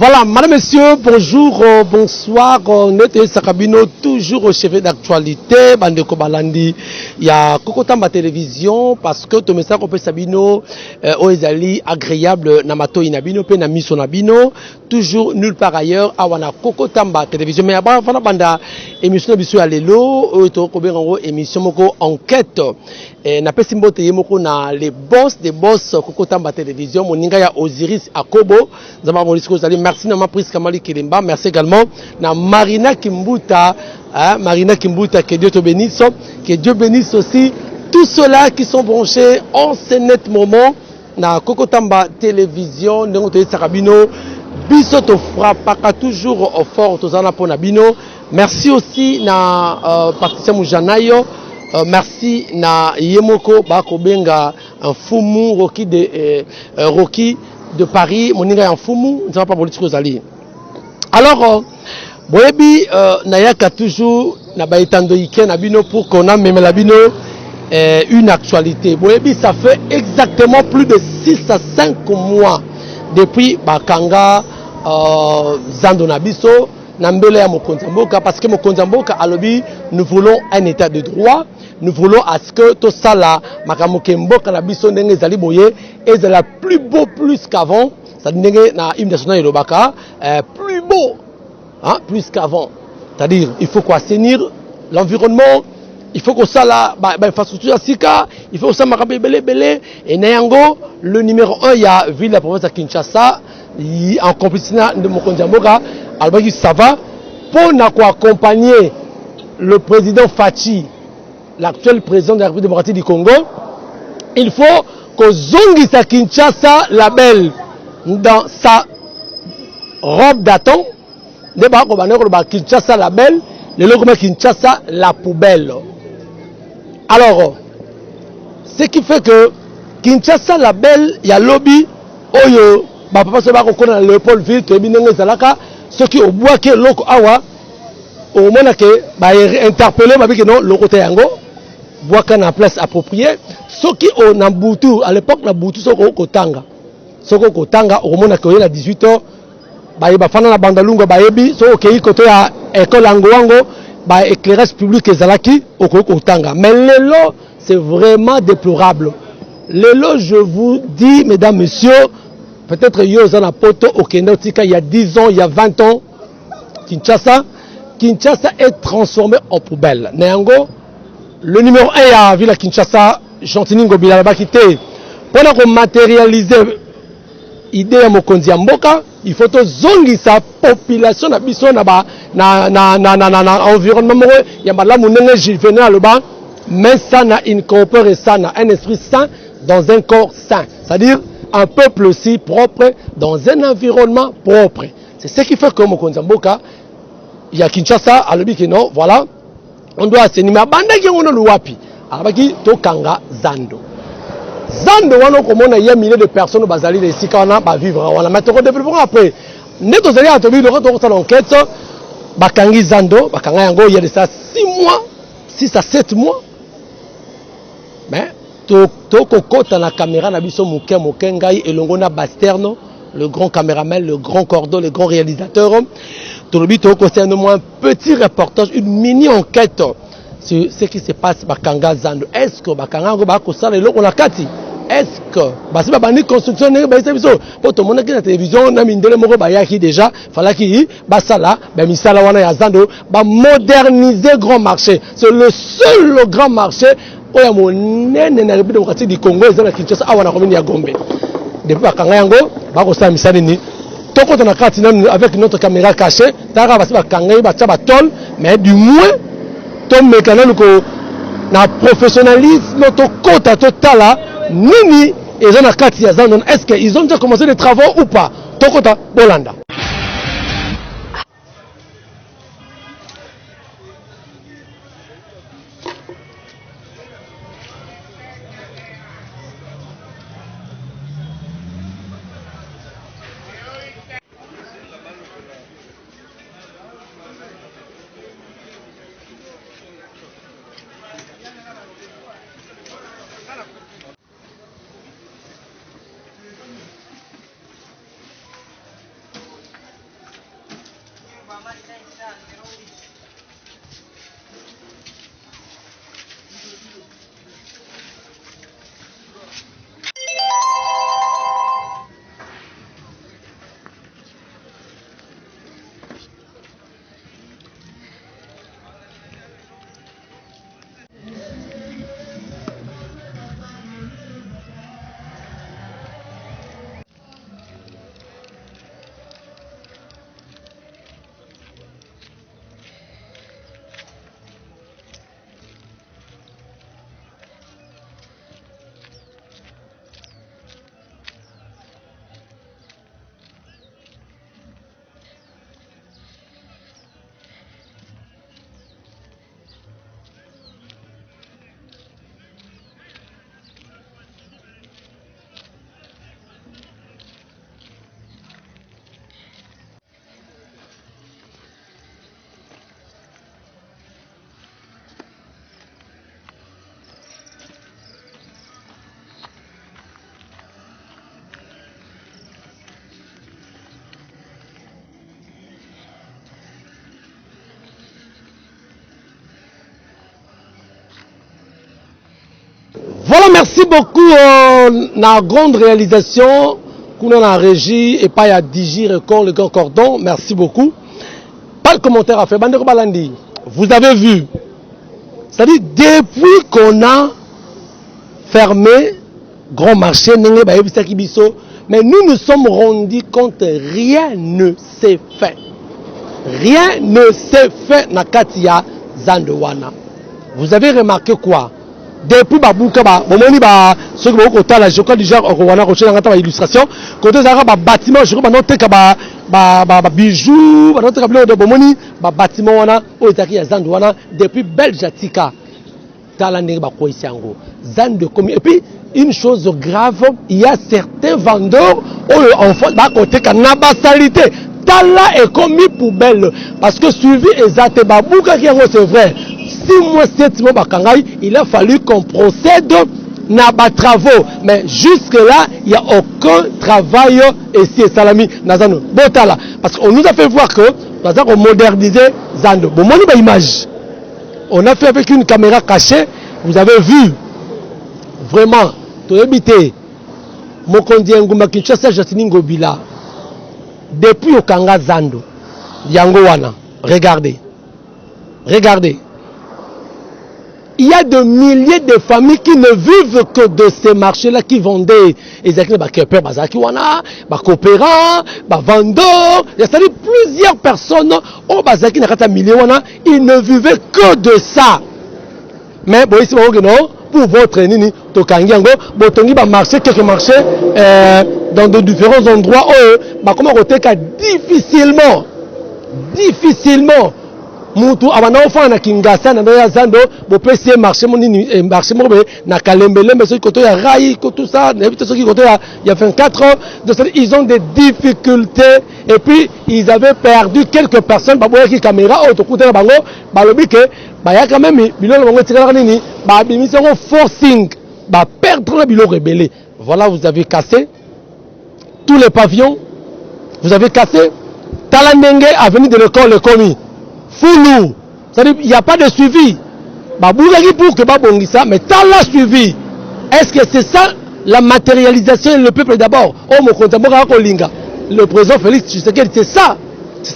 Voilà, madame, messieurs, bonjour, bonsoir. Notre Sakabino, toujours au chevet d'actualité. Bandeko Balandi, il y a Kokotamba Télévision, parce que tout message qu'on peut Sabino, Oezali, agréable, Namato Inabino, Pe Namiso Nabino, toujours nulle part ailleurs, Awana Kokotamba Télévision. Mais avant, Banda, émission Bisu Alelo, émission Moko Enquête. Na pesimbo te yemoko na les boss des boss Kokotamba Télévision, Moninga ya Osiris Akobo, Zama Monisco Zali, merci na ma prise Kamali Kilimba, merci également na Marina Kimbuta, Marina Kimbuta, que Dieu te bénisse, que Dieu bénisse aussi tous ceux-là qui sont branchés en ce net moment na Kokotamba Télévision, Nengoto Sakabino, biso to frappaka toujours au fort tozana pona bino. Merci aussi na Patricia Mujanayo. Merci na Yemoko Bakobenga un Fumu Rocky de Paris moninga un Fumu ne va pas politique aux alliés. Alors boyebi nayaka toujours na baitando ike na bino pour qu'on a même la bino une actualité. Boyebi ça fait exactement plus de 6 à 5 mois depuis Bakanga Zando Nabiso Nambele ya Mokonzamboka, parce que Mokonzamboka alobi nous voulons un état de droit, nous voulons à ce que tout ça là Makamokemboka Nabiso ndenge zali boye et de la plus beau plus qu'avant, ça ndenge na hymne national Yolobaka plus beau hein, plus qu'avant. C'est-à-dire il faut quoi assainir l'environnement, il faut que ça là infrastructure sika, il faut que ça makabe belé et nayango le numéro 1 il y a ville de la province de Kinshasa en complicité de Mokonzamboka. Alors ça va pour accompagner le président Fachi, l'actuel président de la République démocratique du Congo. Il faut que Zongisa Kinshasa label dans sa robe d'attente. Kinshasa label, le logo Kinshasa la poubelle. Alors, ce qui fait que Kinshasa label, il y a lobby, oyo, papa se va reconnaître Léopoldville, que binenge zalaka. Ceux qui ont bois que loko awa au moment que interpeller ma que non le côté yango bois qu'en place appropriée. Ceux qui ont Nambutu à l'époque Nambutu ceux qui kotanga au moment que il a 18 ans ba fana na bandalunga ba yebi ceux qui côté à école angoango ba éclairage public ezalaki au kotanga. Mais lelo c'est vraiment déplorable. Lelo je vous dis mesdames messieurs, peut-être Yozana Poto au Kenotika il y a 10 ans, il y a 20 ans, Kinshasa est transformé en poubelle. Néango, le numéro 1 est à Villa Kinshasa, Chantiningo Bilalaba qui était. Pour matérialiser l'idée de Mokonzi Mboka, il faut que zongi sa population na biso na environnement il y a là mon juvénal là mais ça n'a incorporé ça n'a un esprit sain dans un corps sain. C'est-à-dire un peuple aussi propre dans un environnement propre. C'est ce qui fait que Mokonzamboka, il y a Kinshasa, à l'objet que non, voilà, on doit assainir. Mais banda qui on a le wapi, alors to kanga Zando. Zando, on a il y a milliers de personnes basales de ici quand on a vivre, on a maintenant développement après. Net aux alliés à Tobi, le retour à l'enquête, Bakangi Zando, Bakanga Yango, il y a de ça 6 mois, 6 à 7 mois. Mais Tokokota la caméra nabiso Mokengai et Longona Basterno, le grand caméraman, le grand cordon, le grand réalisateur. Tolobi Toko c'est un petit reportage, une mini enquête sur ce qui se passe Bakanga Zando. Est-ce que Bakanga Bako Sala et on a kati? Est-ce que c'est pas une construction pour tout le monde qui est la télévision na mindele moko bayaki déjà fallait qu'il basala ben misala wana ya Zando ba moderniser grand marché. C'est le seul grand marché oya monene na République démocratique du Congo ezana Kinshasa awa na commune ya Gombe. Depuis Bakanga yango bako sa misala ni toko na kati avec notre caméra cachée tara basi Bakanga ba tcha ba tol mais du moins tom mécanique ko na professionnalisme to kota totala nini ezana kati ya Zando. Est-ce qu'ils ont déjà commencé les travaux ou pas? Tokota Bolanda. Voilà, merci beaucoup. La grande réalisation qu'on a en régie et pas à Digi Record, le grand cordon. Merci beaucoup. Pas de commentaire à faire. Bandeko Balandi, vous avez vu. C'est-à-dire, depuis qu'on a fermé Grand Marché, mais nous nous sommes rendus compte rien ne s'est fait. Rien ne s'est fait na Katia Zandowana. Vous avez remarqué quoi? Depuis Babouka, Bomoni, ceux qui ont la je crois déjà on a illustration. Côté Zara, bâtiment, je crois noté que bijoux, noté que Bomoni, bâtiment wana, Oitaki Zandowana, depuis Belgiatika, Talane Bakoisiango, Zande commis. Et puis, une chose grave, il y a certains vendeurs, en fait, côté Kanaba salité. Tala est commis poubelle. Parce que suivi exact, Babouka qui est vrai. 6 mois, 7 mois, il a fallu qu'on procède à des travaux. Mais jusque-là, il n'y a aucun travail ici. Salami, parce qu'on nous a fait voir que nous avons modernisé Zando. Bon, moi, une image. On a fait avec une caméra cachée. Vous avez vu. Vraiment, tu as habité. Mokondi Nguma Kinshasa, Jasmine Ngobila. Depuis au Kanga Zando. Yangowana. Regardez. Regardez. Il y a de milliers de familles qui ne vivent que de ces marchés-là qui vendaient. Ils étaient coopérants, vendeurs. C'est-à-dire plusieurs personnes au Bazaki ils ne vivaient que de ça. Mais bon, ici, pour votre nini, marché, quelques marchés dans de différents endroits, comment difficilement. Mutu abana ofa na Kingasa na ya Zando bo pese marché marché na Kalembele mais ce côté ya Rai tout ça ce côté il y a 24 ans ils ont des difficultés et puis ils avaient perdu quelques personnes ba boya ki caméra auto côté na bango ba lobi ke ba ya quand même bilolo bango tikala nini ba bimisi ngo forcing ba perdre le bilolo rebellé. Voilà, vous avez cassé tous les pavillons, vous avez cassé Talandenge avenue de l'école le commis Foulou, c'est-à-dire il n'y a pas de suivi. Baboulagi pour que Babongissa, mais t'as la suivi. Est-ce que c'est ça la matérialisation et le peuple d'abord? Oh mon compte, le président Félix Tshisekedi, c'est ça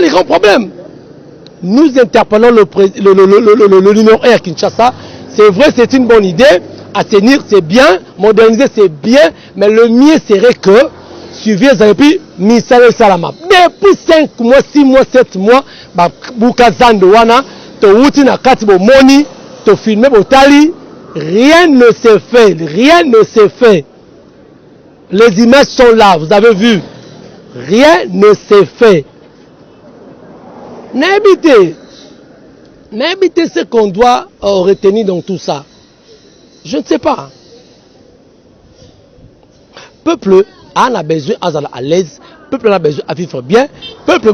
le grand problème. Nous interpellons le numéro 1 à Kinshasa. C'est vrai, c'est une bonne idée. Assainir, c'est bien. Moderniser, c'est bien. Mais le mieux serait que suivi et puis Misale Salama. Depuis 5 mois, 6 mois, 7 mois, Buka Zandowana, to wuti na kati bo moni, to filmer bo tali, rien ne s'est fait, rien ne s'est fait. Les images sont là, vous avez vu. Rien ne s'est fait. N'habitez ce qu'on doit retenir dans tout ça. Je ne sais pas. Peuple a besoin à l'aise, peuple a besoin à vivre bien, peuple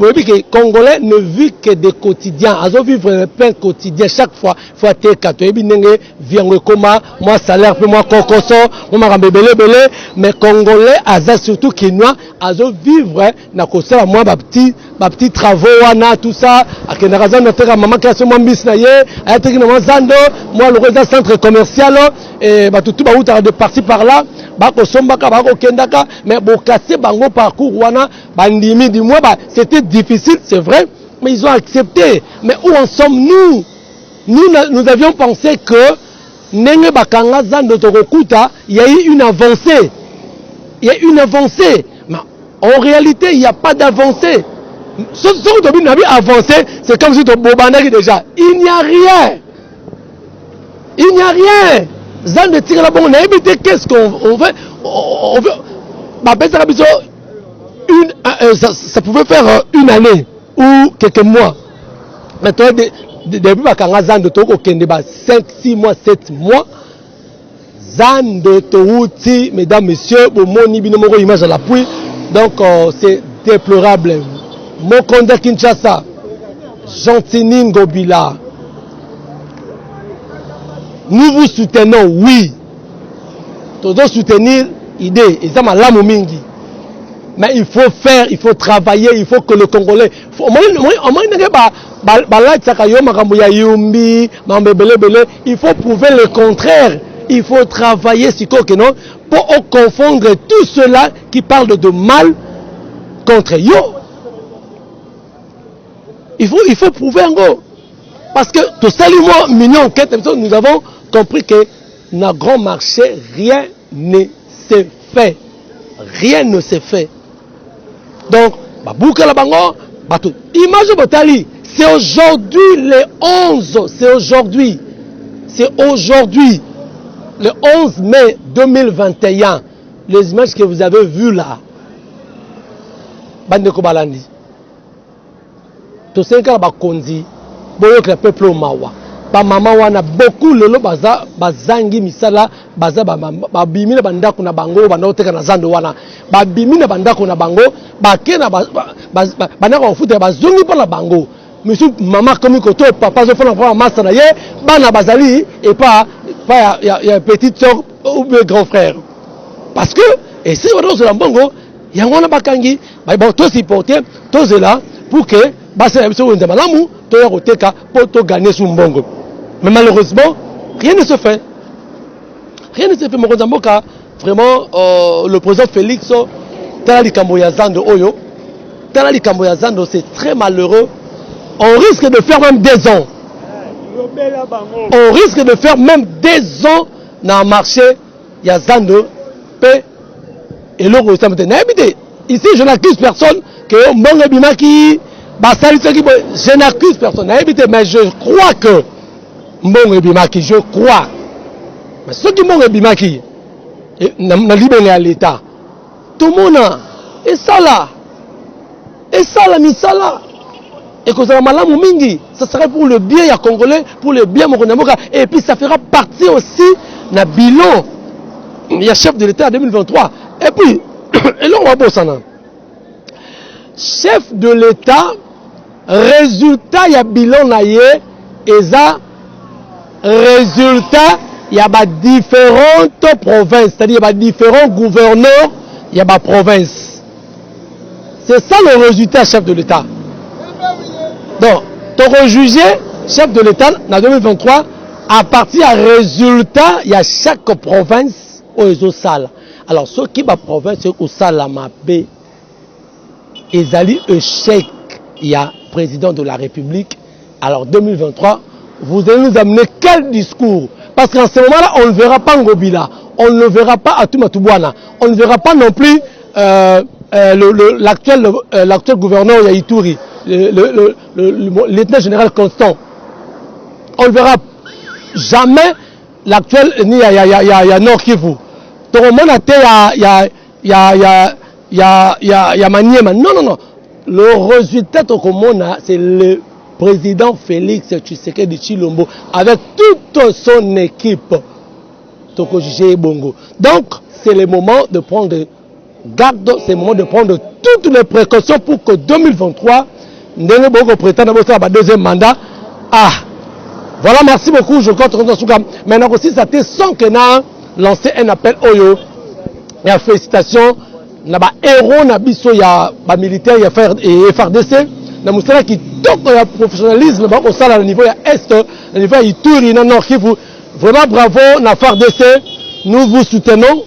congolais ne vit que des quotidiens, à vivre plein quotidien chaque fois, faut être catholique, vient comme moi salaire, moi cocoso, moi belé, mais congolais, surtout quinois, à vivre na kosa moi petit petits travaux, tout ça, à Kendarazan, maman qui a ce moment bisnaye, à Tekino Zando, moi le résident centre commercial, et tout de parti par là, Sombaka, Kendaka, mais pour casser Bango parcours, Wana, Bandimi, dis-moi, c'était difficile, c'est vrai, mais ils ont accepté. Mais où en sommes-nous? Nous avions pensé que Nenge Bakanga Zando Torokuta, il y a eu une avancée. Il y a une avancée. Mais en réalité, il n'y a pas d'avancée. Ce que tu as avancé, c'est comme si tu as déjà. Il n'y a rien. Il n'y a rien. Zando tire la bonne. Qu'est-ce qu'on veut? On veut. Ça pouvait faire une année ou quelques mois. Maintenant, depuis Bakanga Zando Torokuta, 5, 6 mois, 7 mois. Zando Touti, mesdames, messieurs, Bomoni Binomoro image à l'appui. Donc, c'est déplorable. Mokonda Kinshasa, Gentini Ngobila. Nous vous soutenons, oui. Nous devons soutenir l'idée. Et ça m'a l'âme mingi. Mais il faut faire, il faut travailler, il faut que le Congolais. Il faut prouver le contraire. Il faut travailler pour confondre tout cela qui parle de mal contre yo. Il faut prouver en gros. Parce que tout ça, nous avons compris que dans le grand marché, rien ne s'est fait. Rien ne s'est fait. Donc, image Botali, c'est aujourd'hui le 11, c'est aujourd'hui. C'est aujourd'hui. Le 11 mai 2021, les images que vous avez vues là, Bandeko Balandi, tout ce qui est bakondi, boyok le peuple au Mawa, ba mama wana beaucoup lelo bazangi misala, baza babimi na bandako na bango, banoteka na zando wana, babimi na bandako na bango, bakena bandako mfuta bazungi pa na bango. Monsieur maman comme koto papa zo fona pa massa na ye, bana bazali et pas il y a petite soeur ou bien grand frère. Parce que, et si on est dans le bongo, il y a un bakangi, bon, tous supporter, tous là, pour que, c'est la mission de Malamu, pour gagner son bongo. Mais malheureusement, rien ne se fait. Rien ne se fait. Vraiment, le président Félix, Talali Kamboyazando Oyo, Talali Kamboyazando, c'est très malheureux. On risque de faire même 2 ans. On risque de faire même 2 ans dans le marché. Il y a Zando, P et l'euro. Ici, je n'accuse personne que je n'accuse personne. Mais je crois que Mbongo Bimaki, je crois. Mais ceux qui Mbongo Bimaki, n'a libéré à l'État. Tout le monde a. Et ça là. Et ça là, misala. Et que ça mingi, ça serait pour le bien ya Congolais, pour le bien Mokonamoka. Et puis ça fera partie aussi na bilan. Il y a chef de l'État en 2023. Et puis, et là on va bosser. Chef de l'État, résultat ya bilan na ye, et ça, résultat, il y a différentes provinces, c'est-à-dire il y a différents gouverneurs, il y a provinces. C'est ça le résultat chef de l'État. Donc, tu as jugé chef de l'État en 2023 à partir du résultat, il y a chaque province aux salles. Alors, ceux qui sont province, aux salles, ils allaient échec. Il y a président de la République. Alors, 2023, vous allez nous amener quel discours? Parce qu'en ce moment-là, on ne verra pas Ngobila, on ne verra pas Atumatubwana, on ne verra pas non plus l'actuel gouverneur Yaïtouri. Le lieutenant général Constant. On ne verra jamais l'actuel ni ya Nord Kivu. Tout le monde a Maniema. Non. Le résultat c'est le président Félix Tshisekedi Tshilombo avec toute son équipe. Toko Jige Bongo. Donc c'est le moment de prendre garde, c'est le moment de prendre toutes les précautions pour que 2023 Ndenge Bongo prétend à deuxième mandat. Ah, voilà, merci beaucoup. Je compte maintenant aussi, ça te sans que n'a lancé un appel Oyo. Et félicitations, na ba héros na biso ya ba militaire ya FARDC na musala kitoko ya professionnalisme ba ko sala na niveau ya est na niveau ya Ituri na Nord Kivu. Vraiment bravo na FARDC, nous vous soutenons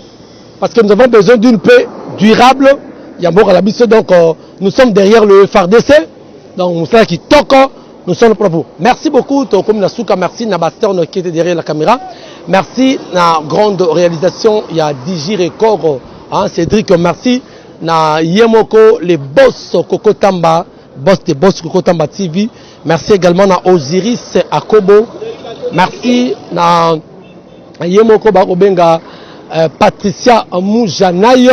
parce que nous avons besoin d'une paix durable. Yamboka la biso, donc nous sommes derrière le FARDC. Donc musala kitoko, nous sommes pour vous. Merci beaucoup Tokomi Nasuka, merci na Baston qui était derrière la caméra. Merci na grande réalisation, il y a DJ Record, hein, Cédric, merci na Yemoko, les boss Koko Tamba, boss des boss Koko Tamba TV. Merci également na Osiris Akobo. Merci na Yemoko Bakobenga, Patricia Moujanaï.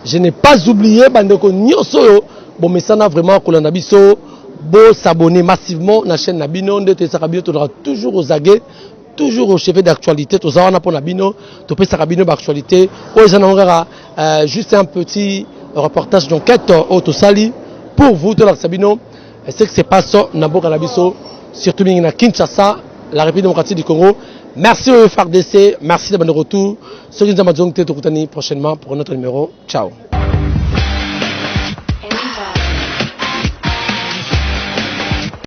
Je n'ai pas oublié Bandeko Nyoso, bon mais ça n'a vraiment Kolanda Biso. Beau s'abonner massivement à la chaîne Nabino, tu seras toujours aux aguets, toujours au chevet d'actualité, tu seras pour Nabino, tu peux Sarabino d'actualité. Juste un petit reportage d'enquête au Tosali pour vous, de la Sabino. C'est que c'est pas ça, Nabo Kanabiso, surtout à Kinshasa, la République démocratique du Congo. Merci au FARDC, merci de votre retour. Ceux qui nous ont prochainement pour notre numéro. Ciao.